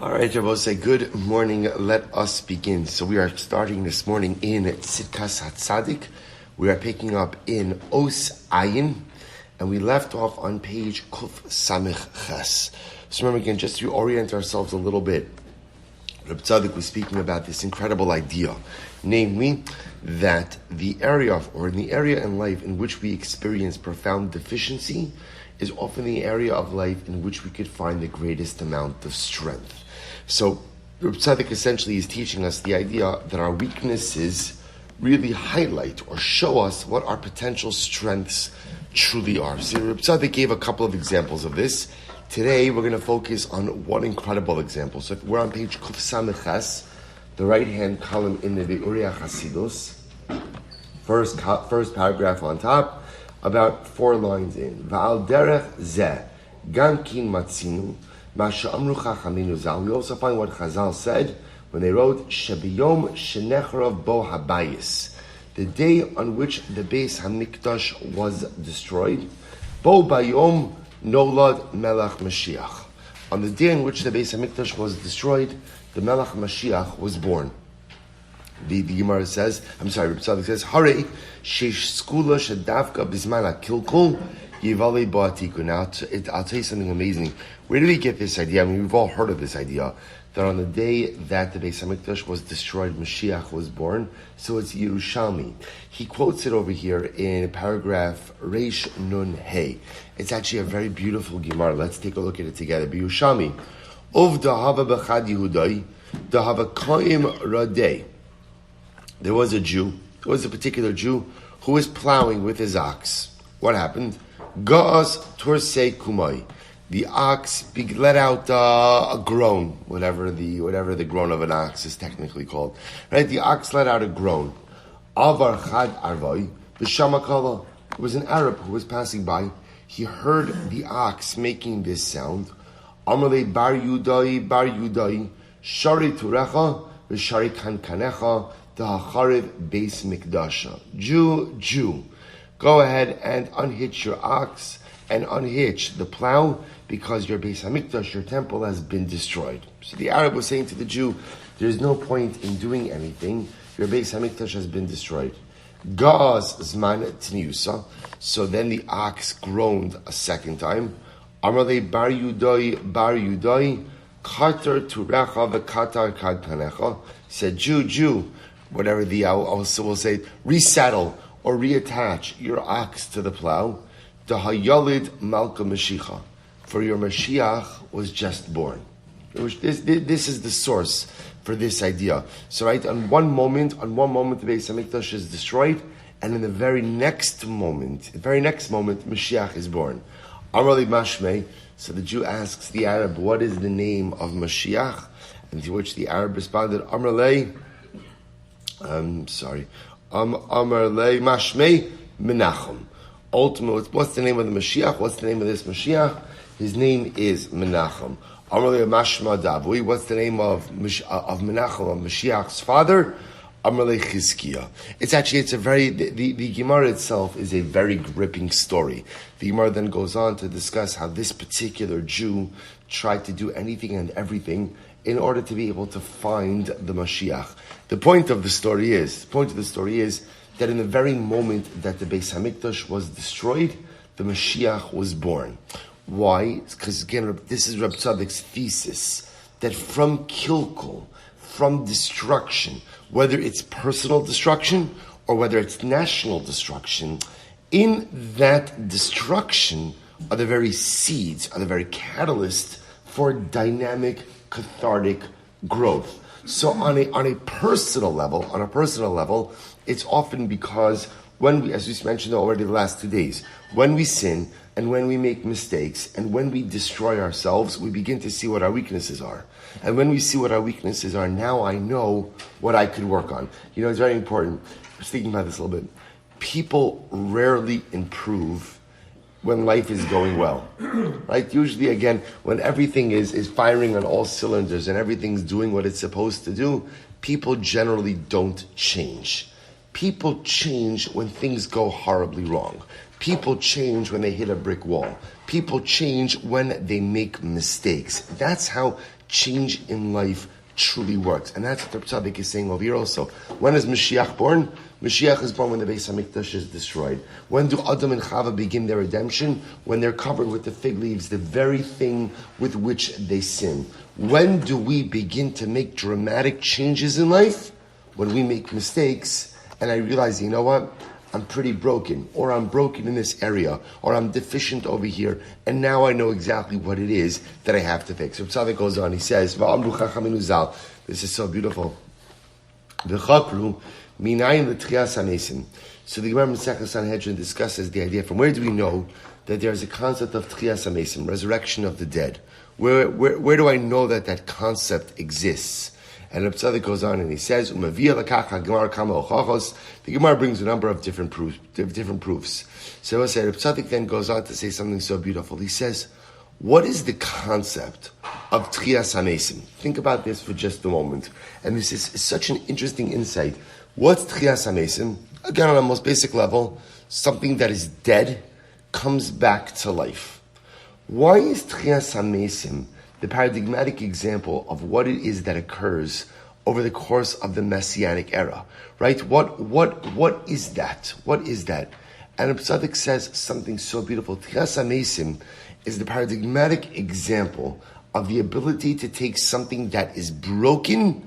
All right, Jabose, good morning. Let us begin. So we are starting this morning in Tzidkas Hatzaddik. We are picking up in Os Ayin, and we left off on page Kuf Samich Ches. So remember again, just to orient ourselves a little bit, Hatzaddik was speaking about this incredible idea, namely that the area in life in which we experience profound deficiency is often the area of life in which we could find the greatest amount of strength. So, Hatzaddik essentially is teaching us the idea that our weaknesses really highlight or show us what our potential strengths truly are. So, Hatzaddik gave a couple of examples of this. Today, we're going to focus on one incredible example. So, if we're on page Kuf Samich Ches, the right-hand column in the Be'uriah Chasidus, first paragraph on top, about 4 lines in. Va'al derech zeh, gam kin matzinu, Masha Amru Chachaminu Zal. We also find what Chazal said when they wrote Shebiyom Shenechrav Bo Habayis, the day on which the Beis Hamikdash was destroyed. Bo Bayom Nolad Melech Mashiach. On the day in which the Beis Hamikdash was destroyed, the Melech Mashiach was born. The Gemara says, Hatzaddik says, Hare Sheish Skula Shadavka Bismana Kilkul. Now, I'll tell you something amazing. Where did we get this idea? I mean, we've all heard of this idea, that on the day that the Beis Hamikdash was destroyed, Mashiach was born. So it's Yerushalmi. He quotes it over here in paragraph Reish Nun Hey. It's actually a very beautiful Gemara. Let's take a look at it together. Yerushalmi. Uv dahava b'chad Yehudai, dahava koim radei. There was a particular Jew who was plowing with his ox. What happened? Ga'as tursei kumai. The ox let out a groan, whatever the groan of an ox is technically called. Right? The ox let out a groan. Avar chad arvai b'shamakala. It was an Arab who was passing by. He heard the ox making this sound. Amalei bar yudai, shari turecha v'shari kankanecha da'achariv beis mikdasha. Jew. Go ahead and unhitch your ox and unhitch the plow because your Beis Hamikdash, your temple, has been destroyed. So the Arab was saying to the Jew, there's no point in doing anything. Your Beis Hamikdash has been destroyed. Gaz zman tniusa. So then the ox groaned a second time. Amarle bar yudai, katar turecha v'katar kad panecha. Said, Jew, whatever the also will say, resaddle or reattach your ox to the plow. Dahayalid Malka Mashiach, for your Mashiach was just born. This is the source for this idea. So right, on one moment the Beis Hamikdash is destroyed, and in the very next moment, Mashiach is born. Amrali Mashmei. So the Jew asks the Arab, what is the name of Mashiach? And to which the Arab responded, Amrali. Amar le Mashmei Menachem. Ultimately, what's the name of the Mashiach? What's the name of this Mashiach? His name is Menachem. Amar le Mashma Davui. What's the name of Menachem, of Mashiach's father? Amar le Chizkiah. It's a very, the Gemara itself is a very gripping story. The Gemara then goes on to discuss how this particular Jew tried to do anything and everything in order to be able to find the Mashiach. The point of the story is that in the very moment that the Beis Hamikdash was destroyed, the Mashiach was born. Why? Because again, this is Reb Tzaddik's thesis, that from kilkul, from destruction, whether it's personal destruction or whether it's national destruction, in that destruction are the very seeds, are the very catalyst for dynamic, cathartic growth. So on a personal level, it's often because when we, as we mentioned already the last 2 days, when we sin and when we make mistakes and when we destroy ourselves, we begin to see what our weaknesses are. And when we see what our weaknesses are, now I know what I could work on. You know, it's very important. I was thinking about this a little bit. People rarely improve when life is going well, right? Usually, again, when everything is firing on all cylinders and everything's doing what it's supposed to do, people generally don't change. People change when things go horribly wrong. People change when they hit a brick wall. People change when they make mistakes. That's how change in life truly works. And that's what the Hatzaddik is saying over here also. When is Mashiach born? Mashiach is born when the Beis HaMikdash is destroyed. When do Adam and Chava begin their redemption? When they're covered with the fig leaves, the very thing with which they sin. When do we begin to make dramatic changes in life? When we make mistakes and I realize, you know what? I'm pretty broken, or I'm broken in this area, or I'm deficient over here, and now I know exactly what it is that I have to fix. So Tzaddik goes on, he says, this is so beautiful. So the Gemara in Masechtas Sanhedrin discusses the idea, from where do we know that there's a concept of Tchias HaMesim, resurrection of the dead? Where do I know that concept exists? And Reb Tzaddik goes on and he says, the Gemara brings a number of different proofs. So Reb Tzaddik then goes on to say something so beautiful. He says, what is the concept of Tchias HaMesim? Think about this for just a moment. And this is such an interesting insight. What's Tchias HaMesim? Again, on a most basic level, something that is dead comes back to life. Why is Tchias HaMesim the paradigmatic example of what it is that occurs over the course of the Messianic era, right? What is that? What is that? And Hatzaddik says something so beautiful. Tchias HaMesim is the paradigmatic example of the ability to take something that is broken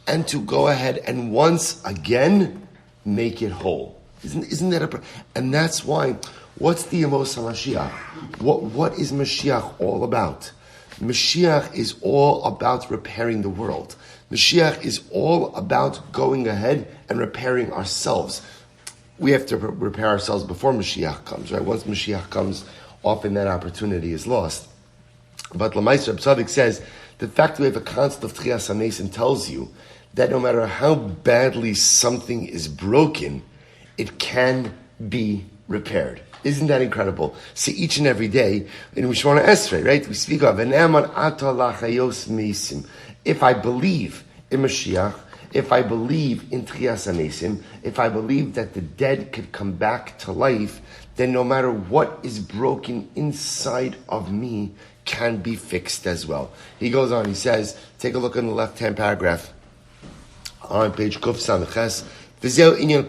and to go ahead and once again make it whole. Isn't that and that's why, what's the Amos HaMashiach? What is Mashiach all about? Mashiach is all about repairing the world. Mashiach is all about going ahead and repairing ourselves. We have to repair ourselves before Mashiach comes, right? Once Mashiach comes, often that opportunity is lost. But L'maaseh Hatzaddik says, the fact that we have a concept of Tchias HaMesim tells you that no matter how badly something is broken, it can be repaired. Isn't that incredible? So each and every day, in Mishmona Esrei, right, we speak of, if I believe in Mashiach, if I believe in Tchias HaMesim, if I believe that the dead could come back to life, then no matter what is broken inside of me can be fixed as well. He goes on, he says, take a look in the left-hand paragraph on page Kuf Samches. Again,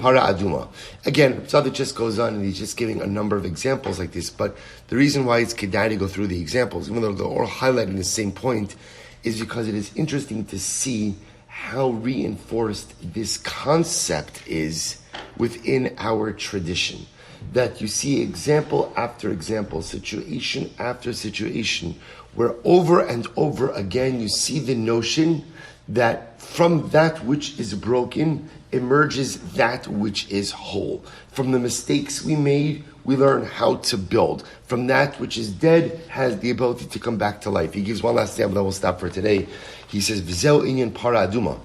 Tzaddik just goes on and he's just giving a number of examples like this, but the reason why it's kedai to go through the examples, even though they're all highlighting the same point, is because it is interesting to see how reinforced this concept is within our tradition. That you see example after example, situation after situation, where over and over again you see the notion that from that which is broken emerges that which is whole. From the mistakes we made, we learn how to build. From that which is dead, has the ability to come back to life. He gives one last example that we'll stop for today. He says, V'zeu inyan para aduma.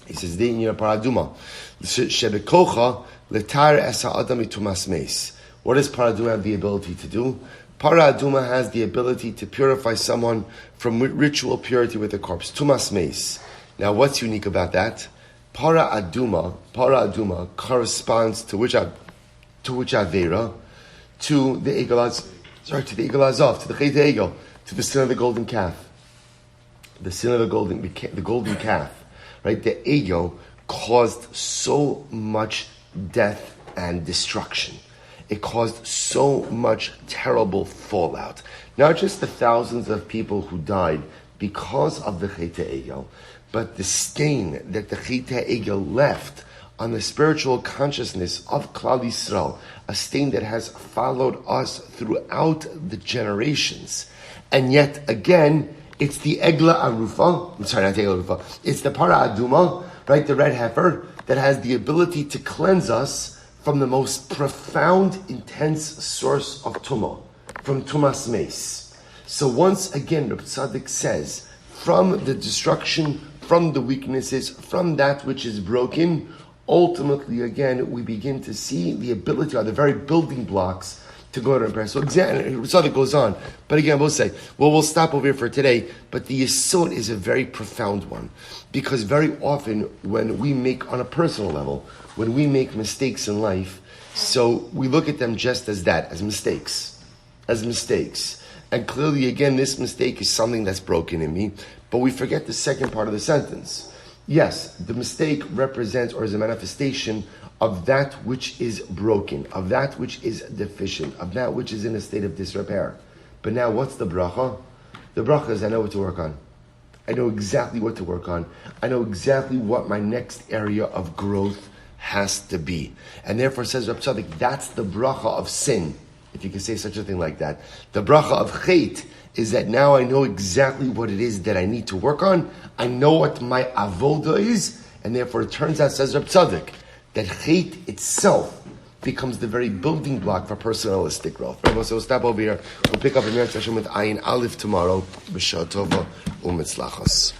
He says, the inyan para aduma. Shebekocha letar esa adam itumas meis. What does para aduma have the ability to do? Para aduma has the ability to purify someone from ritual purity with a corpse. Tumas meis. Now, what's unique about that? Para aduma corresponds to which avera? To the Egel Azov, to the Chet Egel, to the sin of the golden calf. The sin of the golden calf, right? The Egel caused so much death and destruction. It caused so much terrible fallout. Not just the thousands of people who died because of the Chet Egel, but the stain that the Chet Egel left on the spiritual consciousness of Klal Yisrael, a stain that has followed us throughout the generations. And yet again, it's the Egla Arufa, it's the Para Aduma, right, the red heifer, that has the ability to cleanse us from the most profound, intense source of Tumah, from Tumas Meis. So once again, Reb Tzaddik says, from the destruction, from the weaknesses, from that which is broken, ultimately again we begin to see the ability, or the very building blocks to go to repair. So Hatzaddik goes on. But again, we'll say, well, we'll stop over here for today. But the Yesod is a very profound one. Because very often when we make, on a personal level, when we make mistakes in life, so we look at them just as that, as mistakes. And clearly, again, this mistake is something that's broken in me. But we forget the second part of the sentence. Yes, the mistake represents or is a manifestation of that which is broken, of that which is deficient, of that which is in a state of disrepair. But now, what's the bracha? The bracha is I know what to work on. I know exactly what to work on. I know exactly what my next area of growth has to be. And therefore, says Reb Tzaddik, that's the bracha of sin, if you can say such a thing like that. The bracha of chait is that now I know exactly what it is that I need to work on. I know what my avoda is, and therefore it turns out, says Reb Tzaddik, that chait itself becomes the very building block for personalistic growth. Right, so we'll stop over here. We'll pick up a Hashem with Ayin Aleph tomorrow. B'shah tova u'mitzlachos.